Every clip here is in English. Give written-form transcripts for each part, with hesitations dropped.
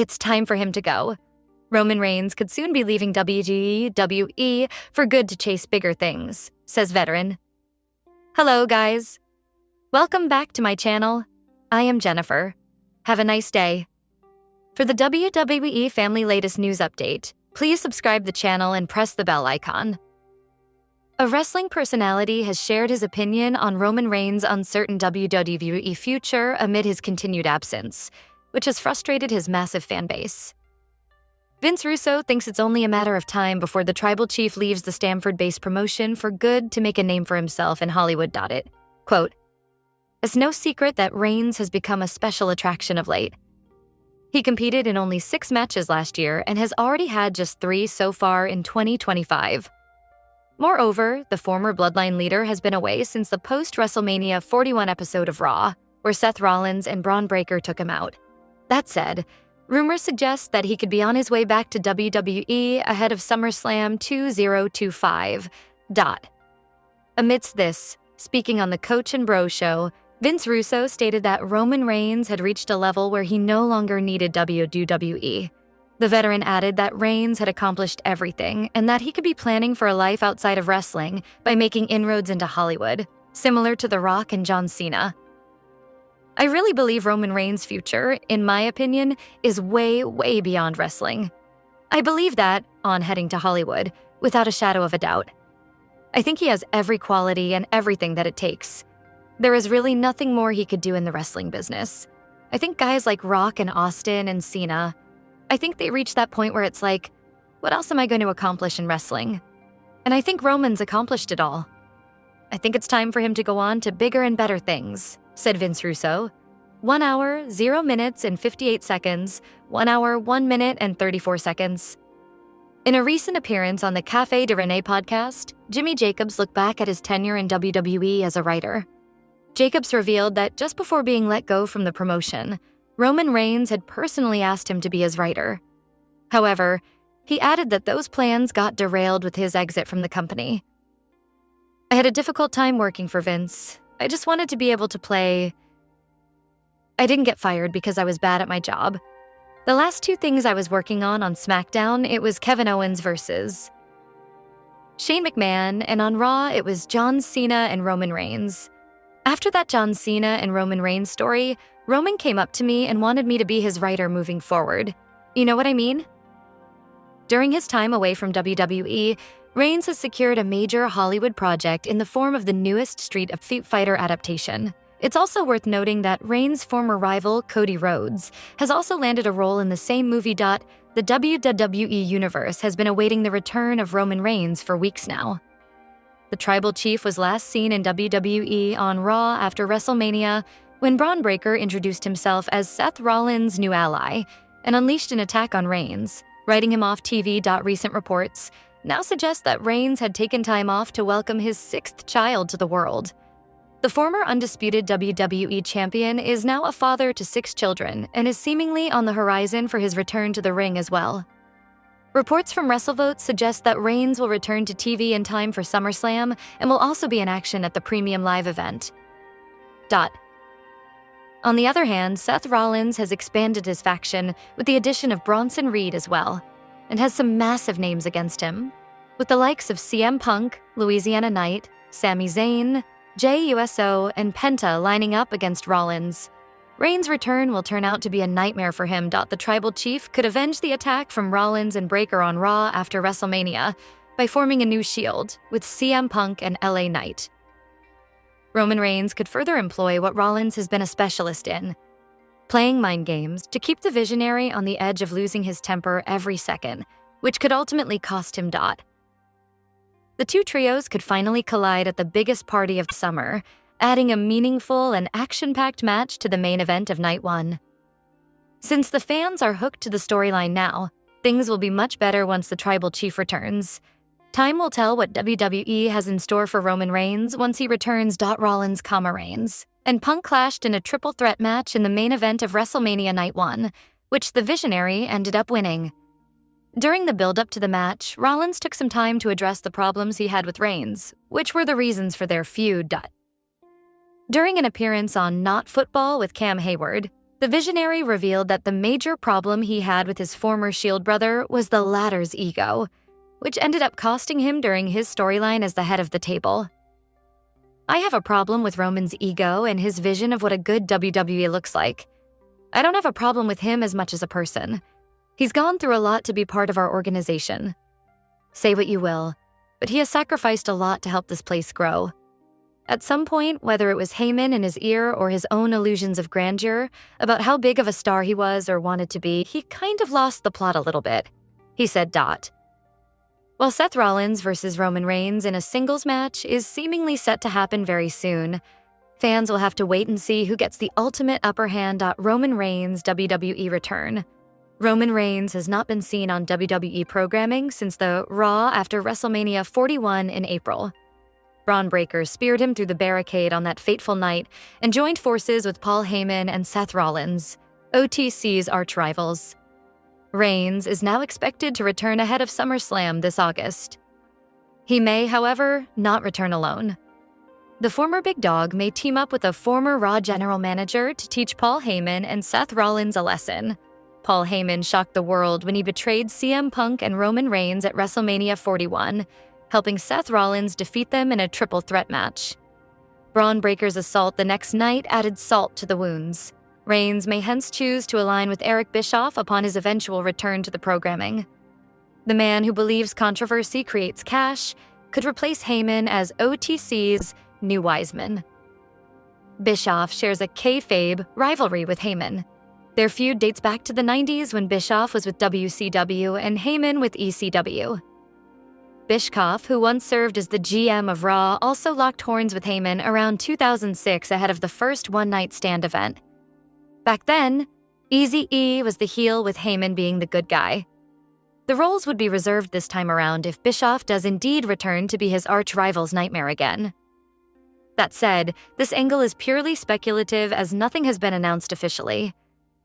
It's time for him to go. Roman Reigns could soon be leaving WWE for good to chase bigger things, says veteran. Hello, guys. Welcome back to my channel. I am Jennifer. Have a nice day. For the WWE Family latest news update, please subscribe the channel and press the bell icon. A wrestling personality has shared his opinion on Roman Reigns' uncertain WWE future amid his continued absence, which has frustrated his massive fan base. Vince Russo thinks it's only a matter of time before the tribal chief leaves the Stamford-based promotion for good to make a name for himself in Hollywood. It, quote, "It's no secret that Reigns has become a special attraction of late. He competed in only 6 matches last year and has already had just 3 so far in 2025. Moreover, the former Bloodline leader has been away since the post-WrestleMania 41 episode of Raw, where Seth Rollins and Braun Breaker took him out. That said, rumors suggest that he could be on his way back to WWE ahead of SummerSlam 2025. Amidst this, speaking on the Coach and Bro show, Vince Russo stated that Roman Reigns had reached a level where he no longer needed WWE. The veteran added that Reigns had accomplished everything and that he could be planning for a life outside of wrestling by making inroads into Hollywood, similar to The Rock and John Cena. I really believe Roman Reigns' future, in my opinion, is way, way beyond wrestling. I believe that, on heading to Hollywood, without a shadow of a doubt. I think he has every quality and everything that it takes. There is really nothing more he could do in the wrestling business. I think guys like Rock and Austin and Cena, I think they reach that point where it's like, what else am I going to accomplish in wrestling? And I think Roman's accomplished it all. I think it's time for him to go on to bigger and better things, said Vince Russo. 1 hour, 0 minutes and 58 seconds, 1 hour, 1 minute and 34 seconds. In a recent appearance on the Café de Renee podcast, Jimmy Jacobs looked back at his tenure in WWE as a writer. Jacobs revealed that just before being let go from the promotion, Roman Reigns had personally asked him to be his writer. However, he added that those plans got derailed with his exit from the company. I had a difficult time working for Vince. I just wanted to be able to play. I didn't get fired because I was bad at my job. The last 2 things I was working on SmackDown, it was Kevin Owens versus Shane McMahon, and on Raw, it was John Cena and Roman Reigns. After that John Cena and Roman Reigns story, Roman came up to me and wanted me to be his writer moving forward. You know what I mean? During his time away from WWE, Reigns has secured a major Hollywood project in the form of the newest Street Fighter adaptation. It's also worth noting that Reigns' former rival, Cody Rhodes, has also landed a role in the same movie. The WWE Universe has been awaiting the return of Roman Reigns for weeks now. The Tribal Chief was last seen in WWE on Raw after WrestleMania when Braun Breaker introduced himself as Seth Rollins' new ally and unleashed an attack on Reigns, writing him off TV. Recent reports now suggest that Reigns had taken time off to welcome his 6th child to the world. The former undisputed WWE champion is now a father to 6 children and is seemingly on the horizon for his return to the ring as well. Reports from WrestleVote suggest that Reigns will return to TV in time for SummerSlam and will also be in action at the Premium Live event. On the other hand, Seth Rollins has expanded his faction with the addition of Bronson Reed as well, and has some massive names against him, with the likes of CM Punk, Louisiana Knight, Sami Zayn, Jey Uso, and Penta lining up against Rollins. Reigns' return will turn out to be a nightmare for him. The Tribal Chief could avenge the attack from Rollins and Breaker on Raw after WrestleMania by forming a new Shield with CM Punk and LA Knight. Roman Reigns could further employ what Rollins has been a specialist in, playing mind games to keep the Visionary on the edge of losing his temper every second, which could ultimately cost him. The 2 trios could finally collide at the biggest party of the summer, adding a meaningful and action-packed match to the main event of Night 1. Since the fans are hooked to the storyline now, things will be much better once the Tribal Chief returns. Time will tell what WWE has in store for Roman Reigns once he returns. Rollins, Reigns, and Punk clashed in a triple threat match in the main event of WrestleMania Night 1, which the Visionary ended up winning. During the build-up to the match, Rollins took some time to address the problems he had with Reigns, which were the reasons for their feud. During an appearance on Not Football with Cam Hayward, The visionary revealed that the major problem he had with his former Shield brother was the latter's ego, which ended up costing him during his storyline as the head of the table. "I have a problem with Roman's ego and his vision of what a good WWE looks like. I don't have a problem with him as much as a person. He's gone through a lot to be part of our organization. Say what you will, but he has sacrificed a lot to help this place grow. At some point, whether it was Heyman in his ear or his own illusions of grandeur about how big of a star he was or wanted to be, he kind of lost the plot a little bit," he said. While Seth Rollins versus Roman Reigns in a singles match is seemingly set to happen very soon, fans will have to wait and see who gets the ultimate upper hand at Roman Reigns' WWE Return. Roman Reigns has not been seen on WWE programming since the Raw after WrestleMania 41 in April. Braun Breaker speared him through the barricade on that fateful night and joined forces with Paul Heyman and Seth Rollins, OTC's arch-rivals. Reigns is now expected to return ahead of SummerSlam this August. He may, however, not return alone. The former big dog may team up with a former Raw general manager to teach Paul Heyman and Seth Rollins a lesson. Paul Heyman shocked the world when he betrayed CM Punk and Roman Reigns at WrestleMania 41, helping Seth Rollins defeat them in a triple threat match. Braun Breaker's assault the next night added salt to the wounds. Reigns may hence choose to align with Eric Bischoff upon his eventual return to the programming. The man who believes controversy creates cash could replace Heyman as OTC's new Wiseman. Bischoff shares a kayfabe rivalry with Heyman. Their feud dates back to the 90s when Bischoff was with WCW and Heyman with ECW. Bischoff, who once served as the GM of Raw, also locked horns with Heyman around 2006 ahead of the first one-night stand event. Back then, Eazy-E was the heel with Heyman being the good guy. The roles would be reserved this time around if Bischoff does indeed return to be his arch-rival's nightmare again. That said, this angle is purely speculative as nothing has been announced officially.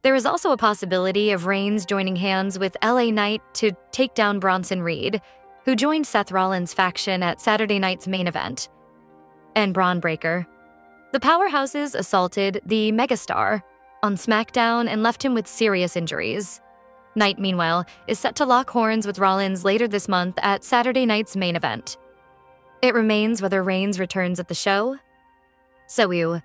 There is also a possibility of Reigns joining hands with LA Knight to take down Bronson Reed, who joined Seth Rollins' faction at Saturday night's main event. And Braun Breaker. The powerhouses assaulted the megastar on SmackDown and left him with serious injuries. Knight, meanwhile, is set to lock horns with Rollins later this month at Saturday night's main event. It remains whether Reigns returns at the show. So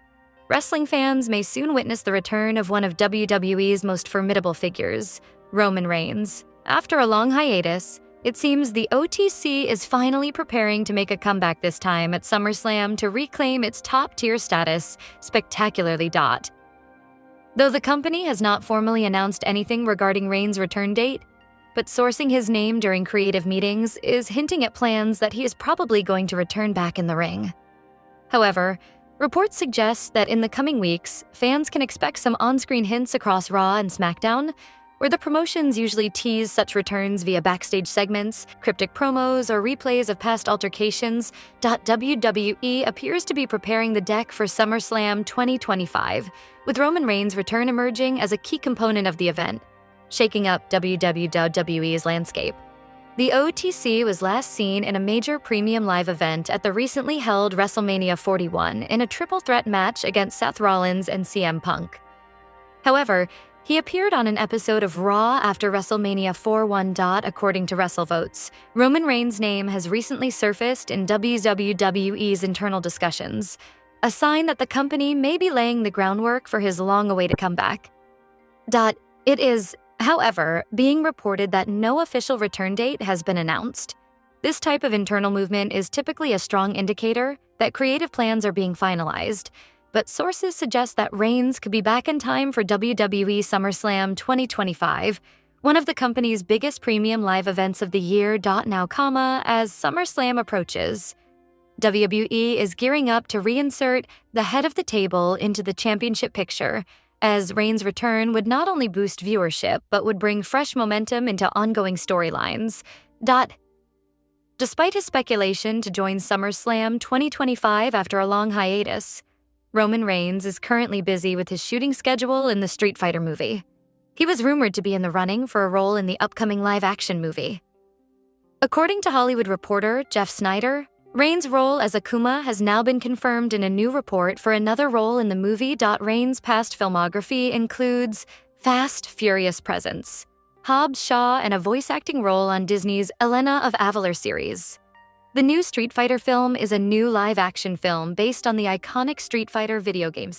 wrestling fans may soon witness the return of one of WWE's most formidable figures, Roman Reigns. After a long hiatus, it seems the OTC is finally preparing to make a comeback this time at SummerSlam to reclaim its top-tier status spectacularly. Though the company has not formally announced anything regarding Reigns' return date, but sourcing his name during creative meetings is hinting at plans that he is probably going to return back in the ring. However, reports suggest that in the coming weeks, fans can expect some on-screen hints across Raw and SmackDown, where the promotions usually tease such returns via backstage segments, cryptic promos, or replays of past altercations. WWE appears to be preparing the deck for SummerSlam 2025, with Roman Reigns' return emerging as a key component of the event, shaking up WWE's landscape. The OTC was last seen in a major premium live event at the recently held WrestleMania 41 in a triple threat match against Seth Rollins and CM Punk. However, he appeared on an episode of Raw after WrestleMania 41. According to WrestleVotes, Roman Reigns' name has recently surfaced in WWE's internal discussions, a sign that the company may be laying the groundwork for his long-awaited comeback. It is, however, being reported that no official return date has been announced. This type of internal movement is typically a strong indicator that creative plans are being finalized, but sources suggest that Reigns could be back in time for WWE SummerSlam 2025, one of the company's biggest premium live events of the year. Now, as SummerSlam approaches, WWE is gearing up to reinsert the head of the table into the championship picture, as Reigns' return would not only boost viewership, but would bring fresh momentum into ongoing storylines. Despite his speculation to join SummerSlam 2025 after a long hiatus, Roman Reigns is currently busy with his shooting schedule in the Street Fighter movie. He was rumored to be in the running for a role in the upcoming live-action movie. According to Hollywood Reporter Jeff Snyder, Reigns' role as Akuma has now been confirmed in a new report for another role in the movie. Reigns' past filmography includes Fast, Furious presence, Hobbs Shaw, and a voice acting role on Disney's Elena of Avalor series. The new Street Fighter film is a new live-action film based on the iconic Street Fighter video game series.